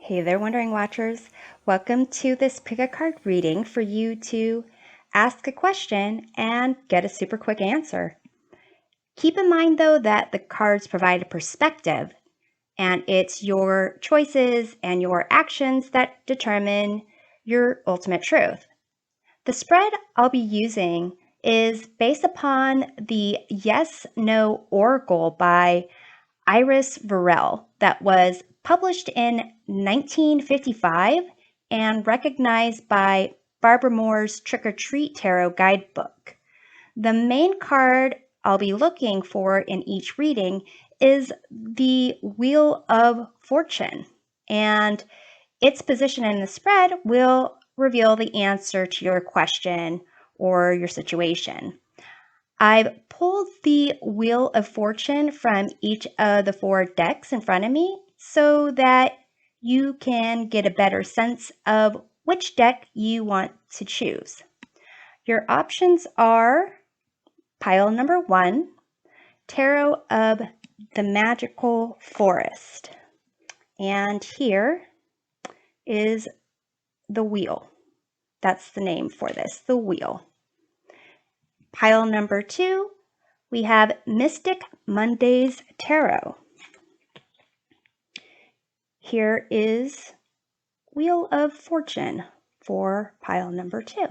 Hey there, Wondering Watchers. Welcome to this pick a card reading for you to ask a question and get a super quick answer. Keep in mind, though, that the cards provide a perspective, and it's your choices and your actions that determine your ultimate truth. The spread I'll be using is based upon the Yes No Oracle by Iris Varel that was published in 1955 and recognized by Barbara Moore's Trick or Treat Tarot Guidebook. The main card I'll be looking for in each reading is the Wheel of Fortune, and its position in the spread will reveal the answer to your question or your situation. I've pulled the Wheel of Fortune from each of the 4 decks in front of me so that you can get a better sense of which deck you want to choose. Your options are pile number 1, Tarot of the Magical Forest. And here is the wheel. That's the name for this, the wheel. Pile number 2, we have Mystic Mondays Tarot. Here is Wheel of Fortune for pile number 2.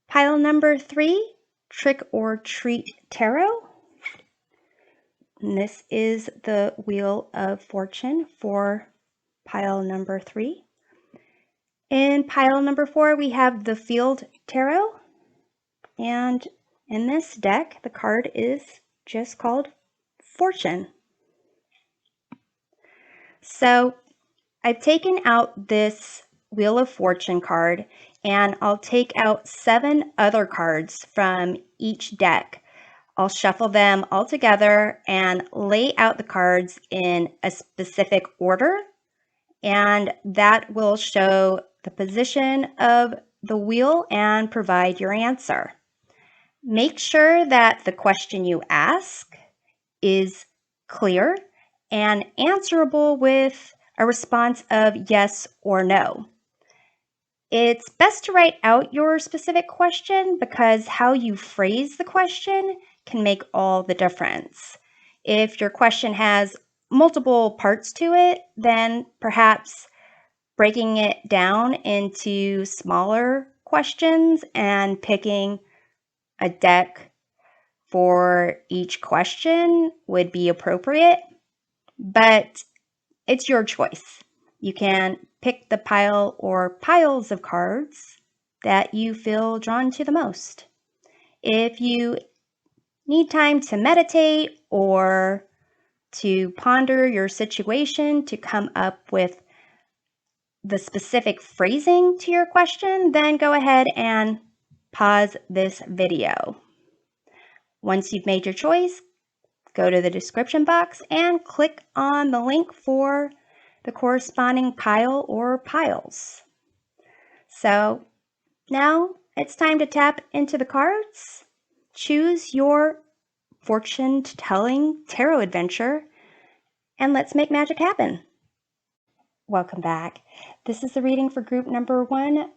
Pile number 3, Trick or Treat Tarot. And this is the Wheel of Fortune for pile number 3. In pile number 4, we have the Field Tarot. And in this deck, the card is just called Fortune. So I've taken out this Wheel of Fortune card, and I'll take out 7 other cards from each deck. I'll shuffle them all together and lay out the cards in a specific order, and that will show the position of the wheel and provide your answer. Make sure that the question you ask is clear and answerable with a response of yes or no. It's best to write out your specific question because how you phrase the question can make all the difference. If your question has multiple parts to it, then perhaps breaking it down into smaller questions and picking a deck for each question would be appropriate, but it's your choice. You can pick the pile or piles of cards that you feel drawn to the most. If you need time to meditate or to ponder your situation to come up with the specific phrasing to your question, then go ahead and pause this video. Once you've made your choice, go to the description box and click on the link for the corresponding pile or piles. So now it's time to tap into the cards, choose your fortune-telling tarot adventure, and let's make magic happen. Welcome back. This is the reading for group number 1,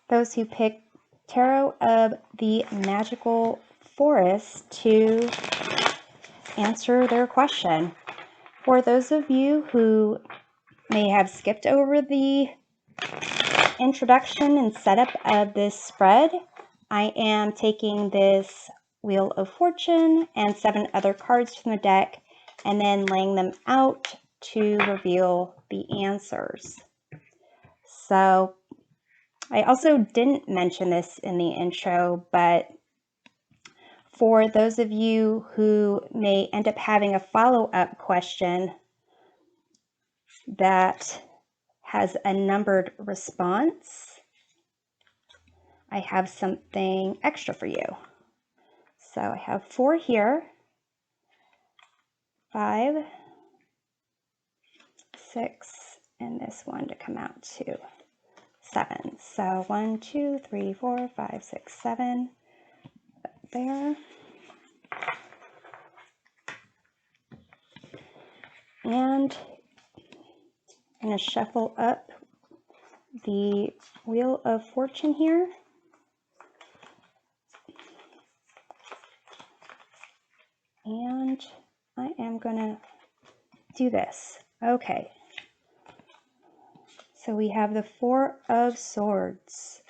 those who pick Tarot of the Magical Forest to answer their question. For those of you who may have skipped over the introduction and setup of this spread, I am taking this Wheel of Fortune and 7 other cards from the deck and then laying them out to reveal the answers. So I also didn't mention this in the intro, but for those of you who may end up having a follow-up question that has a numbered response, I have something extra for you. So I have 4 here, 5, 6, and this one to come out to 7. So 1, 2, 3, 4, 5, 6, 7 there. And I'm going to shuffle up the Wheel of Fortune here. And I am going to do this. Okay. So we have the Four of Swords,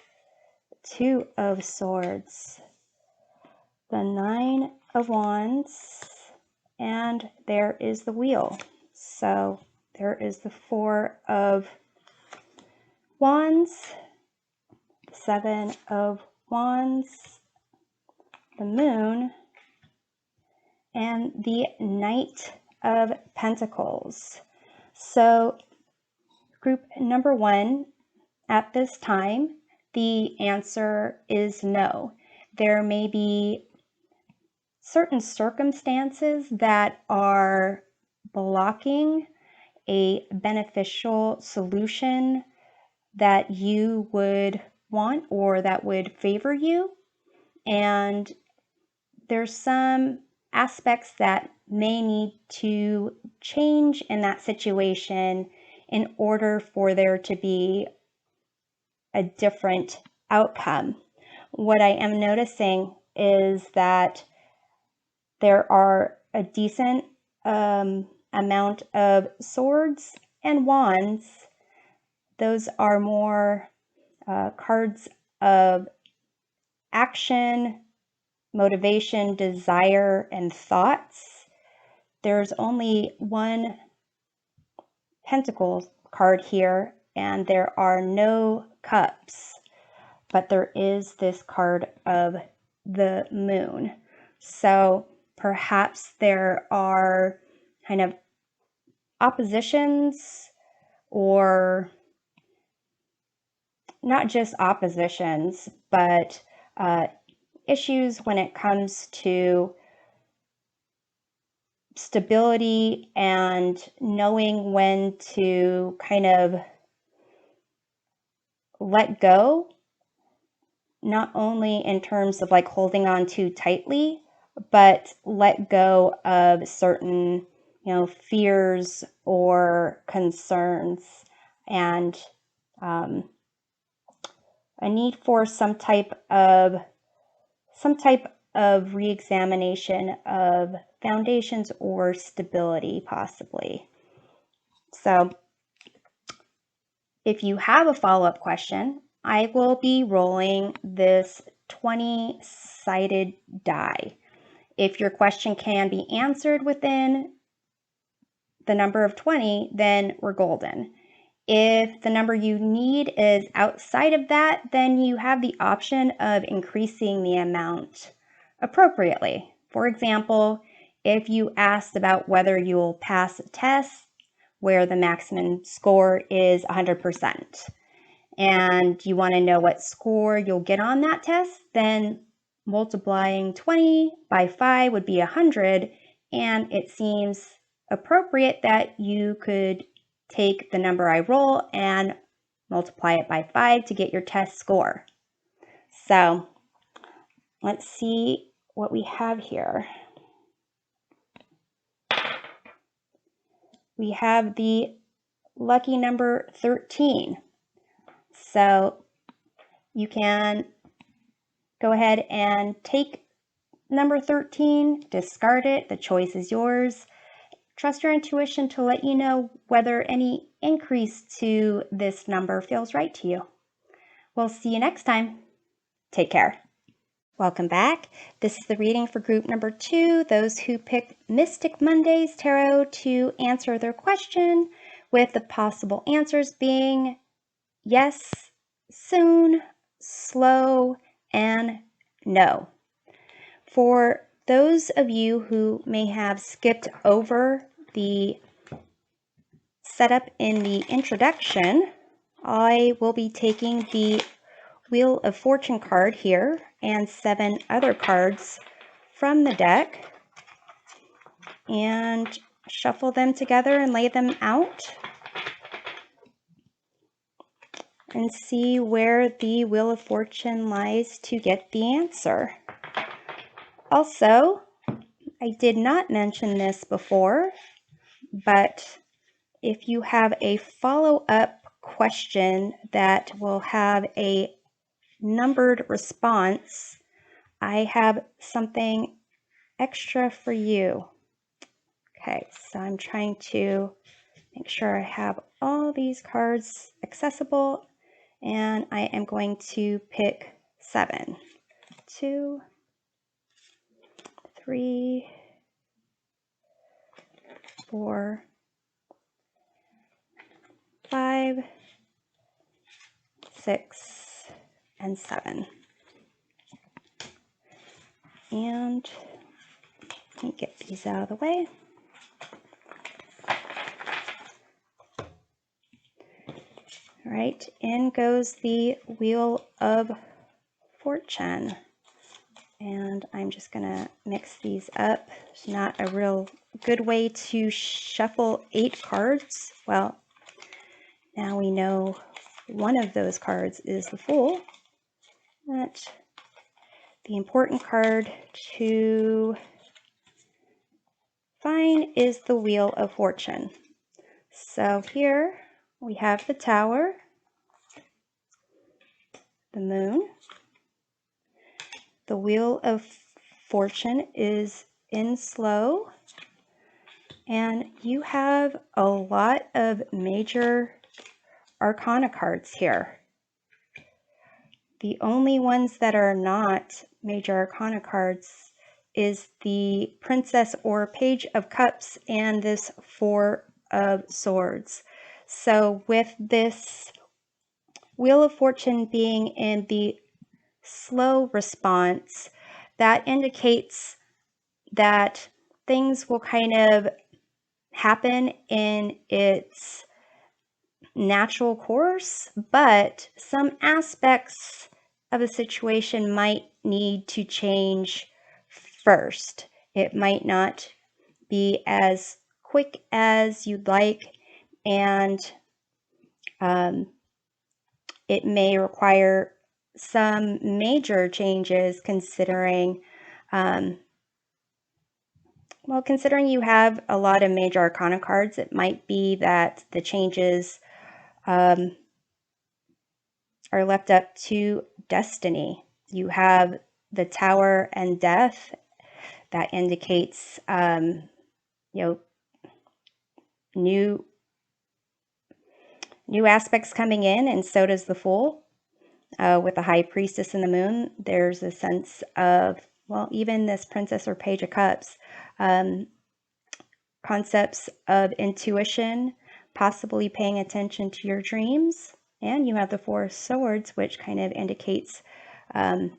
Two of Swords, the Nine of Wands, and there is the Wheel. So there is the Four of Wands, the Seven of Wands, the Moon, and the Knight of Pentacles. So group number 1, at this time, the answer is no. There may be certain circumstances that are blocking a beneficial solution that you would want or that would favor you. And there's some aspects that may need to change in that situation in order for there to be a different outcome. What I am noticing is that there are a decent amount of swords and wands. Those are more cards of action, motivation, desire, and thoughts. There's only one Pentacle card here, and there are no cups, but there is this card of the Moon. So perhaps there are kind of oppositions, or not just oppositions, but issues when it comes to stability and knowing when to kind of let go, not only in terms of like holding on too tightly, but let go of certain, fears or concerns, and a need for some type of re-examination of foundations or stability, possibly. So if you have a follow-up question, I will be rolling this 20-sided die. If your question can be answered within the number of 20, then we're golden. If the number you need is outside of that, then you have the option of increasing the amount appropriately. For example, if you asked about whether you'll pass a test where the maximum score is 100%, and you want to know what score you'll get on that test, then multiplying 20 by 5 would be 100, and it seems appropriate that you could take the number I roll and multiply it by 5 to get your test score. So let's see what we have here. We have the lucky number 13. So you can go ahead and take number 13, discard it. The choice is yours. Trust your intuition to let you know whether any increase to this number feels right to you. We'll see you next time. Take care. Welcome back. This is the reading for group number 2, those who picked Mystic Mondays Tarot to answer their question, with the possible answers being yes, soon, slow, and no. For those of you who may have skipped over the setup in the introduction, I will be taking the Wheel of Fortune card here and 7 other cards from the deck and shuffle them together and lay them out and see where the Wheel of Fortune lies to get the answer. Also, I did not mention this before, but if you have a follow-up question that will have a numbered response, I have something extra for you. Okay, so I'm trying to make sure I have all these cards accessible, and I am going to pick 7. 2, 3, 4, 5, 6, and 7. And let me get these out of the way. All right, in goes the Wheel of Fortune. And I'm just gonna mix these up. It's not a real good way to shuffle 8 cards. Well, now we know one of those cards is the Fool. But the important card to find is the Wheel of Fortune. So here we have the Tower, the Moon. The Wheel of Fortune is in slow, and you have a lot of major arcana cards here. The only ones that are not major arcana cards is the Princess or Page of Cups and this 4 of Swords. So with this Wheel of Fortune being in the slow response, that indicates that things will kind of happen in its natural course, but some aspects of a situation might need to change first. It might not be as quick as you'd like, and it may require some major changes considering considering you have a lot of major arcana cards. It might be that the changes are left up to destiny. You have the Tower and Death. That indicates new aspects coming in, and so does the Fool. With the High Priestess and the Moon, there's a sense of, well, even this Princess or Page of Cups, concepts of intuition, possibly paying attention to your dreams. And you have the 4 of Swords, which kind of indicates kind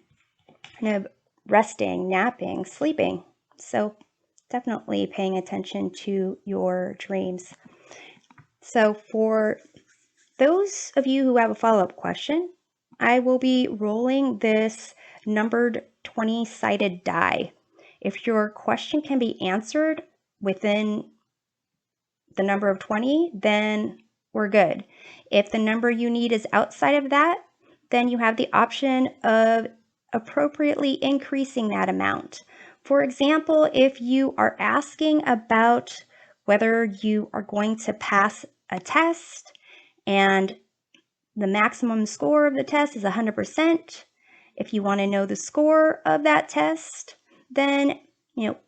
of resting, napping, sleeping. So definitely paying attention to your dreams. So for those of you who have a follow-up question, I will be rolling this numbered 20-sided die. If your question can be answered within the number of 20, then we're good. If the number you need is outside of that, then you have the option of appropriately increasing that amount. For example, if you are asking about whether you are going to pass a test and the maximum score of the test is 100%, if you want to know the score of that test, then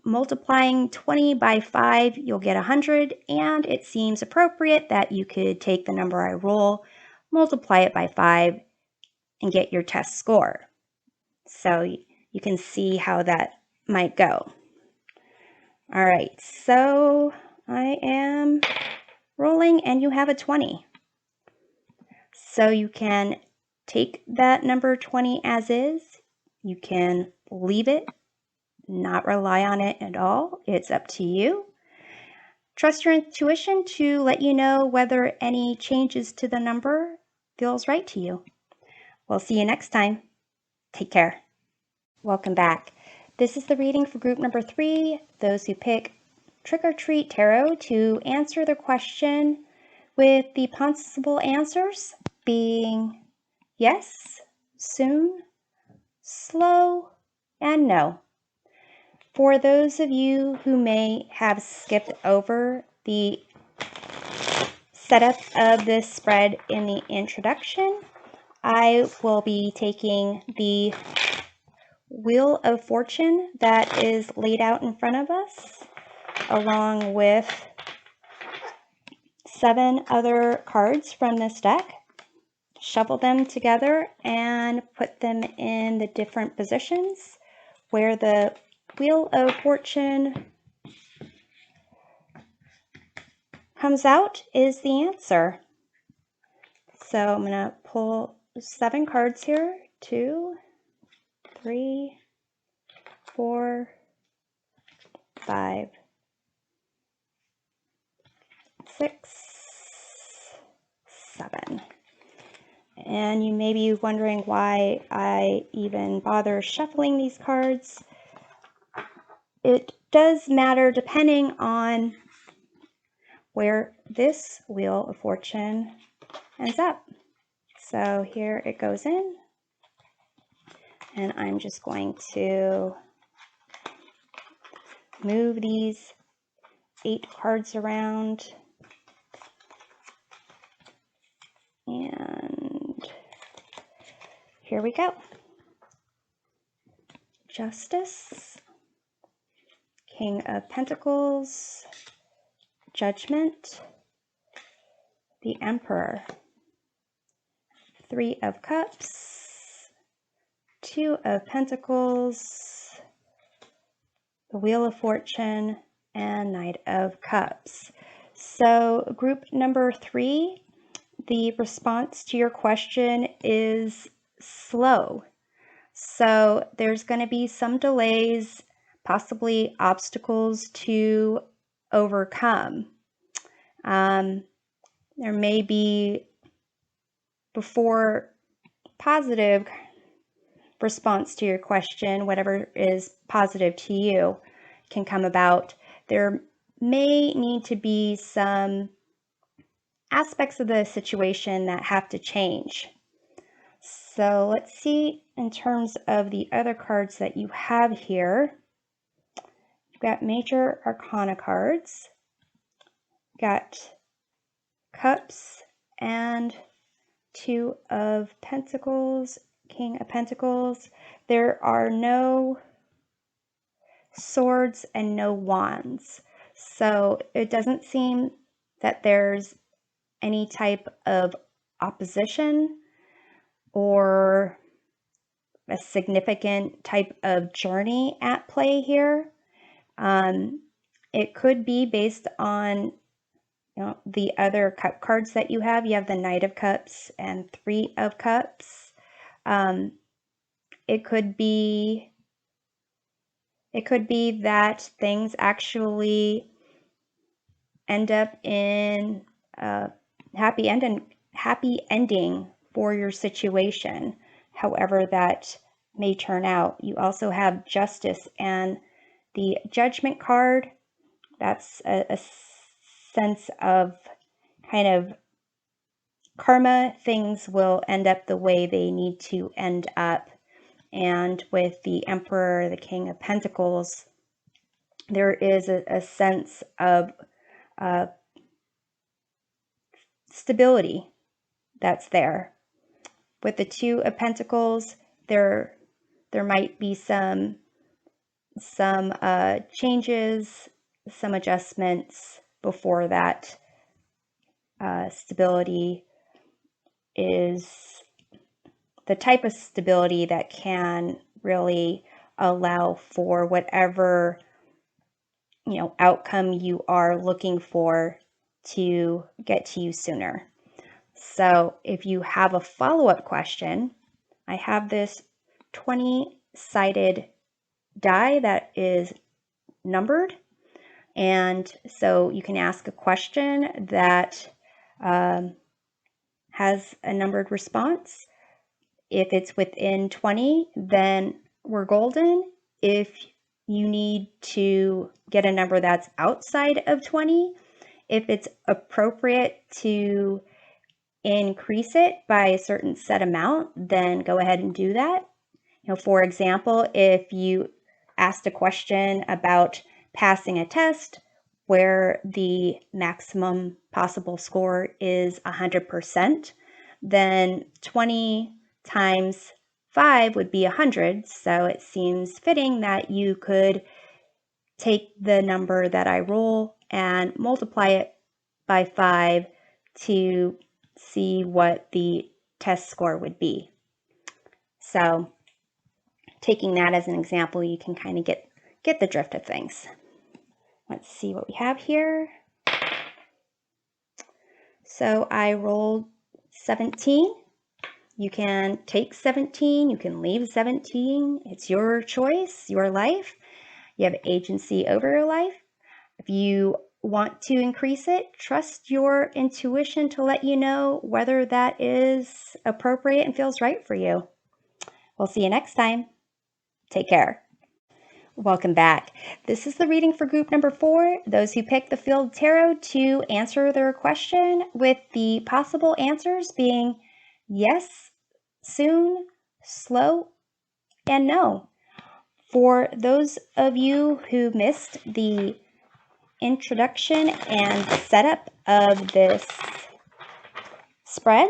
multiplying 20 by 5, you'll get 100, and it seems appropriate that you could take the number I roll, multiply it by 5, and get your test score. So you can see how that might go. All right, so I am rolling, and you have a 20. So you can take that number 20 as is. You can leave it, not rely on it at all. It's up to you. Trust your intuition to let you know whether any changes to the number feels right to you. We'll see you next time. Take care. Welcome back. This is the reading for group number 3, those who pick Trick or Treat Tarot, to answer the question with the possible answers being yes, soon, slow, and no. For those of you who may have skipped over the setup of this spread in the introduction, I will be taking the Wheel of Fortune that is laid out in front of us, along with 7 other cards from this deck, shuffle them together and put them in the different positions where the Wheel of Fortune comes out is the answer. So I'm going to pull 7 cards here. 2, 3, 4, 5, 6, 7. And you may be wondering why I even bother shuffling these cards. It does matter depending on where this Wheel of Fortune ends up. So here it goes in, and I'm just going to move these 8 cards around, and here we go. Justice, King of Pentacles, Judgment, the Emperor, 3 of Cups, 2 of Pentacles, the Wheel of Fortune, and Knight of Cups. So group number 3, the response to your question is slow. So there's going to be some delays, possibly obstacles to overcome. There may be, before positive response to your question, whatever is positive to you can come about, there may need to be some aspects of the situation that have to change. So let's see in terms of the other cards that you have here. You've got Major Arcana cards, got Cups and 2 of Pentacles, King of Pentacles. There are no swords and no wands. So it doesn't seem that there's any type of opposition or a significant type of journey at play here. It could be based on the other cup cards that you have. You have the Knight of Cups and 3 of Cups. It could be that things actually end up in a happy ending for your situation, however that may turn out. You also have Justice and the Judgment card. That's a sense of kind of karma. Things will end up the way they need to end up. And with the Emperor, the King of Pentacles, there is a sense of stability that's there. With the 2 of Pentacles, there might be some changes, some adjustments before that stability is the type of stability that can really allow for whatever outcome you are looking for to get to you sooner. So if you have a follow-up question, I have this 20-sided die that is numbered, and so you can ask a question that has a numbered response. If it's within 20, then we're golden. If you need to get a number that's outside of 20, if it's appropriate to increase it by a certain set amount, then go ahead and do that. For example, if you asked a question about passing a test where the maximum possible score is 100%, then 20 times 5 would be 100. So it seems fitting that you could take the number that I roll and multiply it by 5 to see what the test score would be. So taking that as an example, you can kind of get the drift of things. Let's see what we have here. So I rolled 17. You can take 17, you can leave 17. It's your choice, your life. You have agency over your life. If you want to increase it, trust your intuition to let you know whether that is appropriate and feels right for you. We'll see you next time. Take care. Welcome back. This is the reading for group number 4, those who picked the Field Tarot to answer their question, with the possible answers being yes, soon, slow, and no. For those of you who missed the introduction and setup of this spread,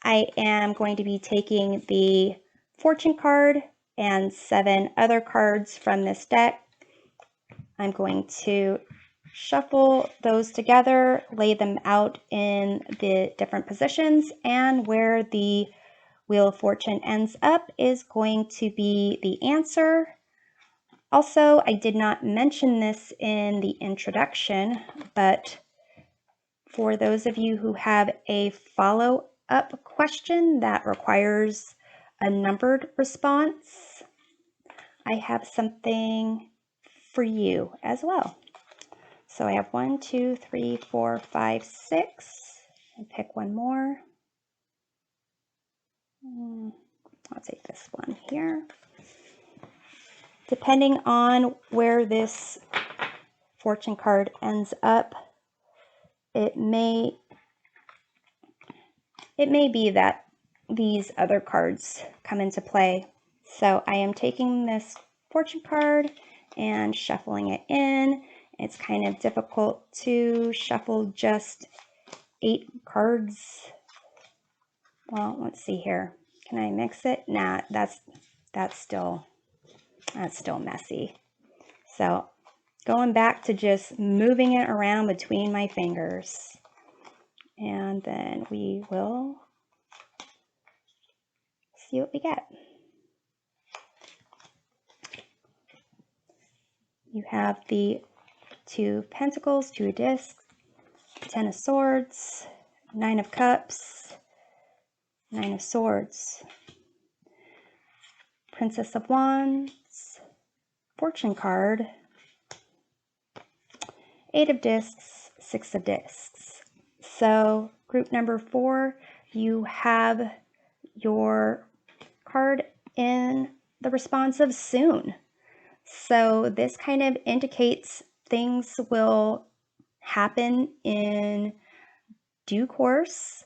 I am going to be taking the fortune card and 7 other cards from this deck. I'm going to shuffle those together, lay them out in the different positions, and where the Wheel of Fortune ends up is going to be the answer. Also, I did not mention this in the introduction, but for those of you who have a follow-up question that requires a numbered response, I have something for you as well. So I have 1, 2, 3, 4, 5, 6. And pick one more. I'll take this one here. Depending on where this fortune card ends up, it may be that these other cards come into play. So I am taking this fortune card and shuffling it in. It's kind of difficult to shuffle just 8 cards. Well, let's see here. Can I mix it? Nah, that's still messy. So going back to just moving it around between my fingers. And then we will see what we get. You have the 2 of Pentacles, 2 of Discs, 10 of Swords, 9 of Cups, 9 of Swords, Princess of Wands, Fortune card, 8 of Discs, 6 of Discs. So group number 4, you have your card in the response of soon. So this kind of indicates things will happen in due course.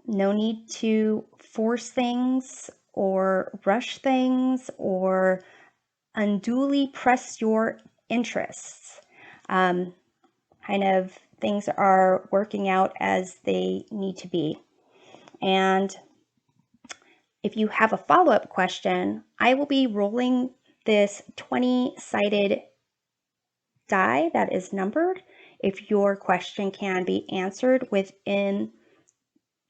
No need to force things or rush things or unduly press your interests. Kind of things are working out as they need to be. And if you have a follow-up question, I will be rolling this 20-sided die that is numbered. If your question can be answered within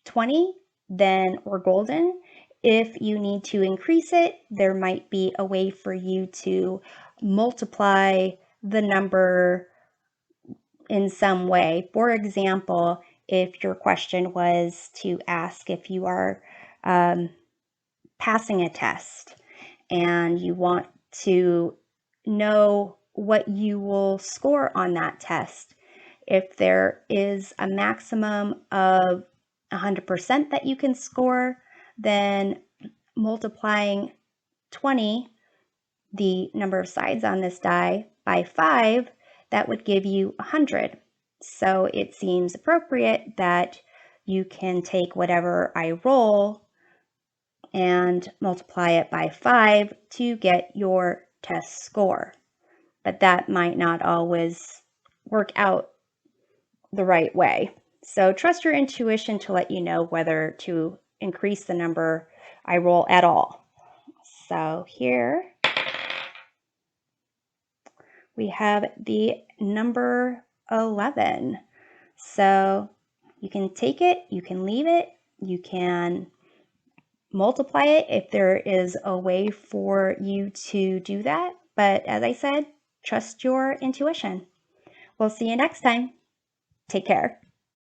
20, then we're golden. If you need to increase it, there might be a way for you to multiply the number in some way. For example, if your question was to ask if you are passing a test and you want to know what you will score on that test, if there is a maximum of 100% that you can score, then multiplying 20, the number of sides on this die, by 5, that would give you 100. So it seems appropriate that you can take whatever I roll and multiply it by 5 to get your test score. But that might not always work out the right way. So trust your intuition to let you know whether to increase the number I roll at all. So here we have the number 11. So you can take it, you can leave it, you can multiply it if there is a way for you to do that. But as I said, trust your intuition. We'll see you next time. Take care.